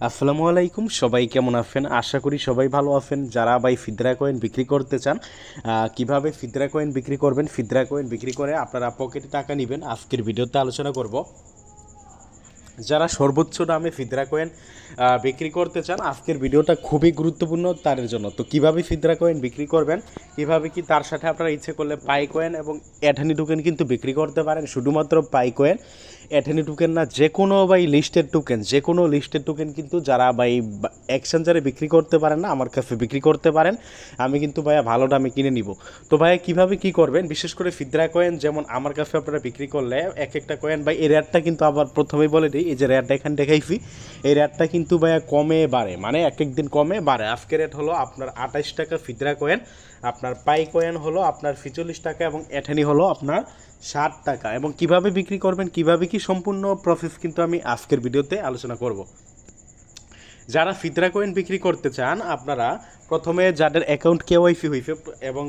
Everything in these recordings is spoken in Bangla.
আসসালামু আলাইকুম, সবাই কেমন আছেন? আশা করি সবাই ভালো আছেন। যারা ভাই ফিদরা কয়েন বিক্রি করতে চান, কিভাবে ফিদরা কয়েন বিক্রি করবেন, ফিদরা কয়েন বিক্রি করে আপনারা পকেটে টাকা নেবেন, আজকের ভিডিওতে আলোচনা করব। যারা সর্বোচ্চ দামে ফিদরা কয়েন বিক্রি করতে চান, আজকের ভিডিওটা খুবই গুরুত্বপূর্ণ তাদের জন্য। তো কিভাবে ফিদরা কয়েন বিক্রি করবেন, কিভাবে কি তার সাথে আপনারা ইচ্ছে করলে পাই কয়েন এবং এঠানি টোকেন কিন্তু বিক্রি করতে পারেন। শুধুমাত্র পাই কয়েন, এঠানি টোকেন না, যে কোনো ভাই লিস্টেড টোকেন, যে কোনো লিস্টেড টোকেন কিন্তু যারা ভাই এক্সচেঞ্জারে বিক্রি করতে পারেন না, আমার কাছে বিক্রি করতে পারেন। আমি কিন্তু ভাইয়া ভালো দামে কিনে নিব। তো ভাইয়া কীভাবে কী করবেন, বিশেষ করে ফিদরা কয়েন যেমন আমার কাছে আপনারা বিক্রি করলে এক একটা কয়েন ভাই, এই রেটটা কিন্তু আবার প্রথমেই বলে দিই, এই যে রেটটা এখানে দেখাইছি, এই রেটটা কিন্তু ভাইয়া কমে বাড়ে, মানে এক এক দিন কমে বাড়ে। আজকের রেট হলো আপনার 28 টাকা ফিদরা কয়েন, আপনার পাই কয়েন হলো আপনার 45 টাকা এবং এঠানি হলো আপনার 60 টাকা। এবং কিভাবে বিক্রি করবেন, কিভাবে কি সম্পূর্ণ প্রসেস কিন্তু আমি আজকের ভিডিওতে আলোচনা করব। যারা ফিদরা কয়েন বিক্রি করতে চান, আপনারা প্রথমে যাদের অ্যাকাউন্ট কেওয়াইসি হয়েছে এবং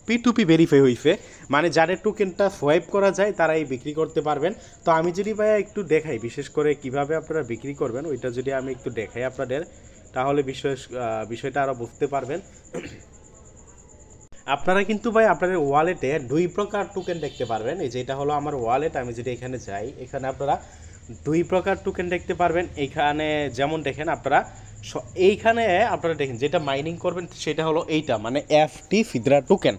P2P ভেরিফাই হয়েছে, মানে যাদের টোকেনটা সোয়াইপ করা যায় তারাই বিক্রি করতে পারবেন। তো আমি যদি ভাইয়া একটু দেখাই, বিশেষ করে কিভাবে আপনারা বিক্রি করবেন ওইটা যদি আমি একটু দেখাই আপনাদের, তাহলে বিষয়টা আরও বুঝতে পারবেন। আপনারা কিন্তু ভাই আপনাদের ওয়ালেটে দুই প্রকার টোকেন দেখতে পারবেন। এই যে এটা হলো আমার ওয়ালেট, আমি যদি এখানে যাই, এখানে আপনারা দুই প্রকার টোকেন দেখতে পারবেন। এইখানে যেমন দেখেন আপনারা, এইখানে আপনারা দেখেন যেটা মাইনিং করবেন সেটা হলো এইটা, মানে FT ফিদরা টোকেন।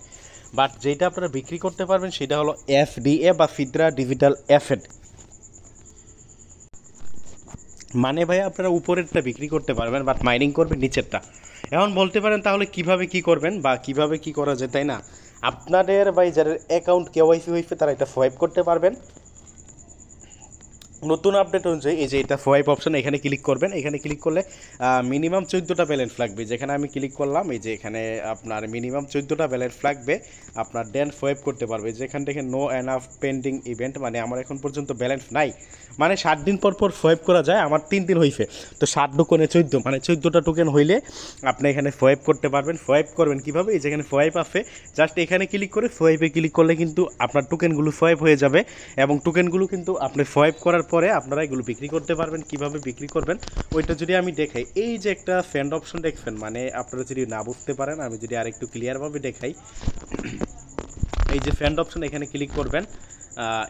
বাট যেটা আপনারা বিক্রি করতে পারবেন সেটা হলো FDA বা ফিদরা ডিজিটাল অ্যাসেট। মানে ভাই আপনারা উপরেরটা বিক্রি করতে পারবেন, বাট মাইনিং করবেন নিচেরটা। এখন বলতে পারেন তাহলে কিভাবে কি করবেন বা কিভাবে কি করা যায়, তাই না? আপনাদের ভাই যাদের অ্যাকাউন্ট কেওয়াইসি হয়েছে তারা এটা সোয়াইপ করতে পারবেন। নতুন আপডেট অনুযায়ী এই যে এটা সোয়াইপ অপশন, এখানে ক্লিক করবেন। এখানে ক্লিক করলে মিনিমাম 14টা ব্যালেন্স লাগবে। যেখানে আমি ক্লিক করলাম, এই যে এখানে আপনার মিনিমাম 14টা ব্যালেন্স লাগবে, আপনার দেন সোয়াইপ করতে পারবে। যেখান থেকে নো এনাফ পেন্ডিং ইভেন্ট, মানে আমার এখন পর্যন্ত ব্যালেন্স নাই, মানে 7 দিন পর পর সোয়াইপ করা যায়, আমার 3 দিন হয়েছে। তো 7 টোকেনে 14, মানে 14টা টোকেন হইলে আপনি এখানে সোয়াইপ করতে পারবেন। সোয়াইপ করবেন কীভাবে, এই যেখানে সোয়াইপ আছে জাস্ট এখানে ক্লিক করে সোয়াইপে ক্লিক করলে কিন্তু আপনার টোকেনগুলো সোয়াইপ হয়ে যাবে এবং টোকেনগুলো কিন্তু আপনি সোয়াইপ করার পরে আপনারা এগুলো বিক্রি করতে পারবেন। কিভাবে বিক্রি করবেন ওইটা যদি আমি দেখাই, এই যে একটা ফ্যান্ড অপশন দেখবেন, মানে আপনারা যদি না বুঝতে পারেন আমি যদি আরেকটু ক্লিয়ারভাবে দেখাই, এই যে ফ্যান্ড অপশন এখানে ক্লিক করবেন।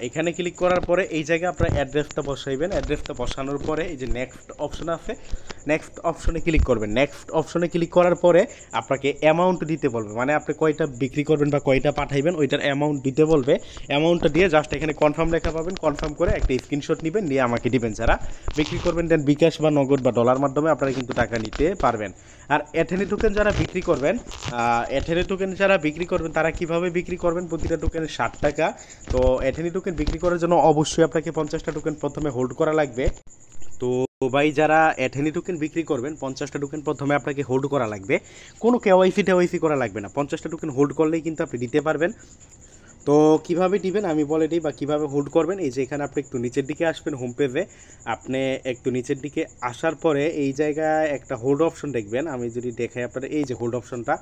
এখানে ক্লিক করার পরে এই জায়গায় আপনার অ্যাড্রেসটা বসাইবেন। অ্যাড্রেসটা বসানোর পরে এই যে নেক্সট অপশন আছে, নেক্সট অপশনে ক্লিক করবেন। নেক্সট অপশনে ক্লিক করার পরে আপনাকে অ্যামাউন্ট দিতে বলবে, মানে আপনি কয়টা বিক্রি করবেন বা কয়টা পাঠাইবেন ওইটার অ্যামাউন্ট দিতে বলবে। অ্যামাউন্টটা দিয়ে জাস্ট এখানে কনফার্ম লেখা পাবেন, কনফার্ম করে একটা স্ক্রিনশট নেবেন, নিয়ে আমাকে দিবেন। যারা বিক্রি করবেন দেন বিকাশ বা নগদ বা ডলার মাধ্যমে আপনারা কিন্তু টাকা নিতে পারবেন। আর এথেনি টোকেন যারা বিক্রি করবেন, এথেনি টোকেন যারা বিক্রি করবেন তারা কিভাবে বিক্রি করবেন, প্রতিটা টোকেন 60 টাকা। তো এথেনি টোকেন বিক্রি করার জন্য অবশ্যই আপনাকে 50টা টোকেন প্রথমে হোল্ড করা লাগবে। তো ভাই যারা এথেনি টোকেন বিক্রি করবেন, 50টা টোকেন প্রথমে আপনাকে হোল্ড করা লাগবে, কোনো কেওয়াইসি করা লাগবে না। 50টা টোকেন হোল্ড করলেই কিন্তু আপনি দিতে পারবেন। তো কিভাবে দিবেন আমি বলে দিই, বা কিভাবে হোল্ড করবেন। এই যে এখানে আপনি একটু নিচের দিকে আসবেন, হোম পেজে আপনি একটু নিচের দিকে আসার পরে এই জায়গায় একটা হোল্ড অপশন দেখবেন। আমি যদি দেখাই আপনারা, এই যে হোল্ড অপশনটা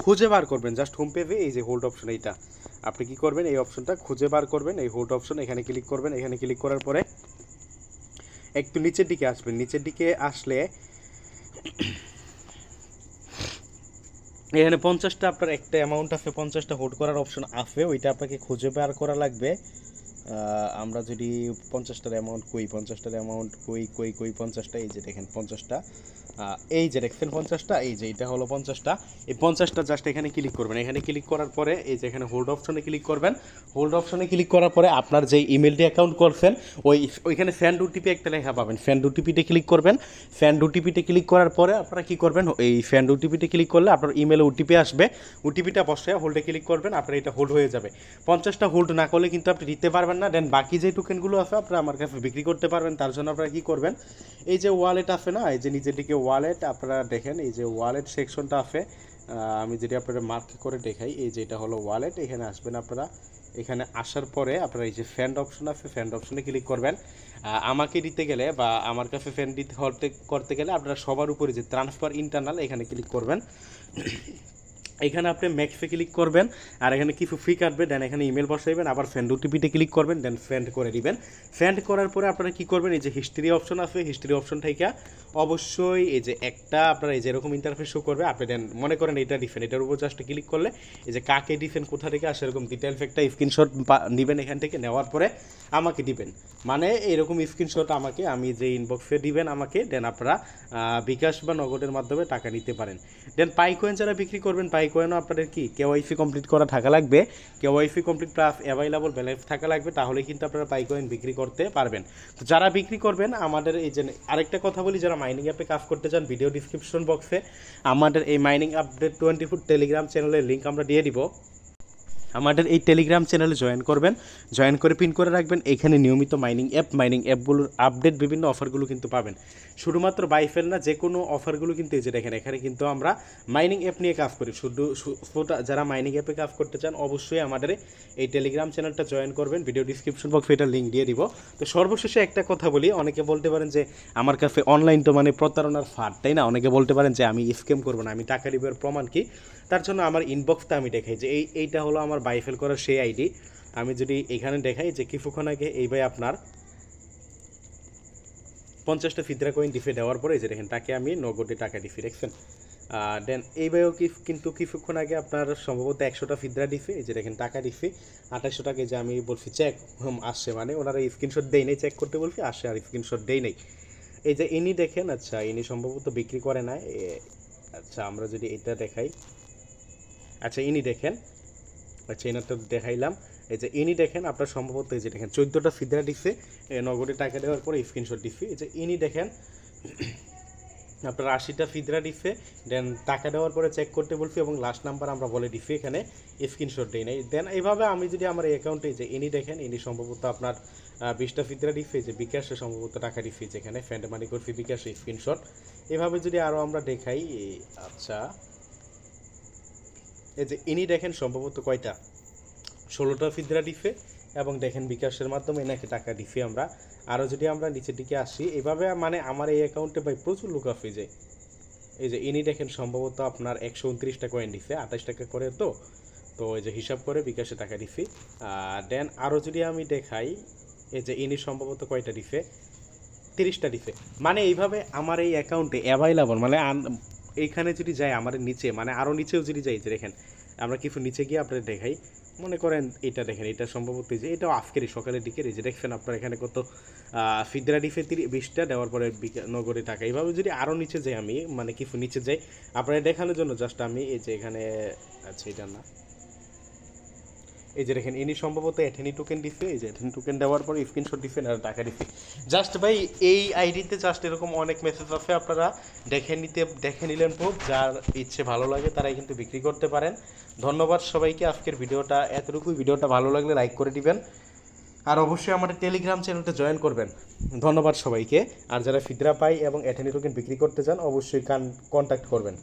খুঁজে বার করবেন, জাস্ট হোম পেজে এই যে হোল্ড অপশন, এইটা আপনি কি করবেন, এই অপশনটা খুঁজে বার করবেন, এই হোল্ড অপশন এখানে ক্লিক করবেন। এখানে ক্লিক করার পরে একটু নিচের দিকে আসবেন। নিচের দিকে আসলে এখানে 50টা আপনার একটা অ্যামাউন্ট আছে, 50টা হোল্ড করার অপশন আছে, ওইটা আপনাকে খুঁজে বের করা লাগবে। আমরা যদি 50টার অ্যামাউন্ট কই, 50টার অ্যামাউন্ট কই 50টা, এই যে দেখেন 50টা, এই যে দেখছেন 50টা, এই যে এটা হলো 50টা। এই 50টা জাস্ট এখানে ক্লিক করবেন। এখানে ক্লিক করার পরে এই যে এখানে হোল্ড অপশনে ক্লিক করবেন। হোল্ড অপশনে ক্লিক করার পরে আপনার যে ইমেলটি অ্যাকাউন্ট করছেন ওইখানে সেন্ড ওটিপি একটা লেখা পাবেন, সেন্ড ওটিপিতে ক্লিক করবেন। সেন্ড ওটিপিতে ক্লিক করার পরে আপনারা কী করবেন, এই সেন্ড ওটিপিতে ক্লিক করলে আপনার ইমেলে ওটিপি আসবে, ওটিপিটা বসে হোল্ডে ক্লিক করবেন, আপনার এটা হোল্ড হয়ে যাবে। 50টা হোল্ড না করলে কিন্তু আপনি দিতে পারবেন না। দেন বাকি যে টোকেনগুলো আছে আপনারা আমার কাছে বিক্রি করতে পারবেন। তার জন্য আপনারা কী করবেন, এই যে ওয়ালেট আছে না, এই যে নিচের দিকে ওয়ালেট আপনারা দেখেন, এই যে ওয়ালেট সেকশনটা আছে, আমি যদি আপনাদের মার্ক করে দেখাই, এই যে এটা হলো ওয়ালেট। এখানে আসবেন আপনারা, এখানে আসার পরে আপনারা এই যে ফ্যান্ড অপশন আছে, ফ্যান্ড অপশনে ক্লিক করবেন। আমাকে দিতে গেলে বা আমার কাছে ফ্যান্ড দিতে করতে গেলে আপনারা সবার উপরে যে ট্রান্সফার ইন্টারনাল এখানে ক্লিক করবেন। এখানে আপনি ম্যাক্সে ক্লিক করবেন আর এখানে কিছু ফি কাটবে, দেন এখানে ইমেল বসাইবেন, আবার সেন্ড ওটিপিতে ক্লিক করবেন, দেন সেন্ড করে দিবেন। সেন্ড করার পরে আপনারা কী করবেন, এই যে হিস্ট্রি অপশন আছে, হিস্ট্রি অপশন থেকে অবশ্যই এই যে একটা আপনারা এই যে এরকম ইন্টারফেস শো করবে, আপনি দেন মনে করেন এটা ডিফেন, এটার উপর জাস্ট ক্লিক করলে এই যে কাকে ডিফেন কোথা থেকে আসে এরকম ডিটেলস একটা স্ক্রিনশট নেবেন, এখান থেকে নেওয়ার পরে আমাকে দিবেন, মানে এরকম স্ক্রিনশট আমাকে আমি যে ইনবক্সে দিবেন আমাকে, দেন আপনারা বিকাশ বা নগদের মাধ্যমে টাকা নিতে পারেন। দেন পাইকয়েন যারা বিক্রি করবেন, পাইকয়েনও আপনাদের কি কেওয়াইসি কমপ্লিট করা থাকা লাগবে, KYC complete plus available balance থাকা লাগবে, তাহলে কিন্তু আপনারা পাইকয়েন বিক্রি করতে পারবেন। তো যারা বিক্রি করবেন আমাদের এই যে আরেকটা কথা বলি, যারা মাইনিং অ্যাপে কাজ করতে চান, ভিডিও ডিসক্রিপশন বক্সে আমাদের এই মাইনিং আপডেট 24 টেলিগ্রাম চ্যানেলের লিঙ্ক আমরা দিয়ে দিব। আমাদের এই টেলিগ্রাম চ্যানেলে জয়েন করবেন, জয়েন করে পিন করে রাখবেন, এখানে নিয়মিত মাইনিং অ্যাপগুলোর আপডেট বিভিন্ন অফারগুলো কিন্তু পাবেন। শুধুমাত্র বাইফেল না, যে কোনো অফারগুলো কিন্তু এই যে দেখেন এখানে কিন্তু আমরা মাইনিং অ্যাপ নিয়ে কাজ করি। যারা মাইনিং অ্যাপে কাজ করতে চান অবশ্যই আমাদের এই টেলিগ্রাম চ্যানেলটা জয়েন করবেন, ভিডিও ডিসক্রিপশন বক্সে এটার লিঙ্ক দিয়ে দিব। তো সর্বশেষে একটা কথা বলি, অনেকে বলতে পারেন যে আমার কাছে অনলাইন তো মানে প্রতারণার ফাঁদ, তাই না? অনেকে বলতে পারেন যে আমি স্ক্যাম করবো না, আমি টাকা দিব, এর প্রমাণ কি? তার জন্য আমার ইনবক্সটা আমি দেখাই যে এইটা হলো আমার বাইফেল করার সেই আইডি। আমি যদি এখানে দেখাই যে কিছুক্ষণ আগে এই ভাই আপনার 50টা ফিদরা কয়েন ডিফে দেওয়ার পরে যে দেখেন তাকে আমি নগদে টাকা ডিফে দেখছেন। দেন এই ভাইও কিন্তু কিছুক্ষণ আগে আপনার সম্ভবত 100টা ফিদরা ডিফে, এই যে দেখেন টাকা ডিফে 2800 টাকা, যে আমি বলছি চেক আসছে, মানে ওনারা স্ক্রিনশট দেই নেই, চেক করতে বলছি আসছে আর স্ক্রিনশট দেই নেই। এই যে ইনি দেখেন, আচ্ছা ইনি সম্ভবত বিক্রি করে না। আচ্ছা আমরা যদি এটা দেখাই, আচ্ছা ইনি দেখেন, আচ্ছা এনারটা দেখাইলাম। এই যে ইনি দেখেন আপনার সম্ভবত এই যে দেখেন 14টা ফিদরা দিচ্ছে নগদে টাকা দেওয়ার পরে স্ক্রিনশট দিচ্ছে। এই যে ইনি দেখেন আপনার 80টা ফিদরা দিচ্ছে, দেন টাকা দেওয়ার পরে চেক করতে বলছি এবং লাস্ট নাম্বার আমরা বলে দিচ্ছি, এখানে স্ক্রিনশট দেই নাই। দেন এইভাবে আমি যদি আমার এই অ্যাকাউন্টে যে ইনি দেখেন, ইনি সম্ভবত আপনার 20টা ফিদরা দিচ্ছে, যে বিকাশে সম্ভবত টাকা দিচ্ছে, যেখানে ফ্যান্ড মানি করছি বিকাশে স্ক্রিনশট। এভাবে যদি আরও আমরা দেখাই, আচ্ছা এই যে ইনি দেখেন সম্ভবত কয়টা 16টা ফিদরা দিছে এবং দেখেন বিকাশের মাধ্যমে এনাকে টাকা দিছি আমরা। আরও যদি আমরা নিচের দিকে আসি, এভাবে মানে আমার এই অ্যাকাউন্টে ভাই প্রচুর লোক আছে। যে এই যে ইনি দেখেন সম্ভবত আপনার 129টা কয়েন দিছে, 28 টাকা করে, তো এই যে হিসাব করে বিকাশে টাকা দিছি। দেন আরও যদি আমি দেখাই, এই যে ইনি সম্ভবত কয়টা দিছে, 30টা দিছে। মানে এইভাবে আমার এই অ্যাকাউন্টে অ্যাভেলেবল, মানে এইখানে যদি যাই আমার নিচে, মানে আরও নিচেও যদি যাই, যে দেখেন আমরা কিছু নিচে গিয়ে আপনাদের দেখাই, মনে করেন এটা দেখেন, এটা সম্ভবত যে এটাও আজকেরই সকালের দিকে, এই যে দেখছেন আপনার এখানে কত ফিদরা ডিফে 20টা দেওয়ার পরে নগরে টাকা। এইভাবে যদি আরও নিচে যাই আমি, মানে কিছু নিচে যাই আপনারা দেখানোর জন্য, জাস্ট আমি এই যে এখানে, আচ্ছা এটা না, এই যে দেখেন ইনি সম্ভবত এথেনি টোকেন দিচ্ছে, এই যে এথেনি টোকেন দেওয়ার পরে স্ক্রিনশট দিচ্ছে আর টাকা দিচ্ছে। জাস্ট ভাই এই আইডিতে জাস্ট এরকম অনেক মেসেজ আছে, আপনারা দেখে নিলেন খুব, যার ইচ্ছে ভালো লাগে তারাই কিন্তু বিক্রি করতে পারেন। ধন্যবাদ সবাইকে, আজকের ভিডিওটা এতটুকুই। ভিডিওটা ভালো লাগলে লাইক করে দিবেন আর অবশ্যই আমাদের টেলিগ্রাম চ্যানেলটা জয়েন করবেন। ধন্যবাদ সবাইকে। আর যারা ফিদরা পাই এবং এথেনি টোকেন বিক্রি করতে চান অবশ্যই কন্ট্যাক্ট করবেন।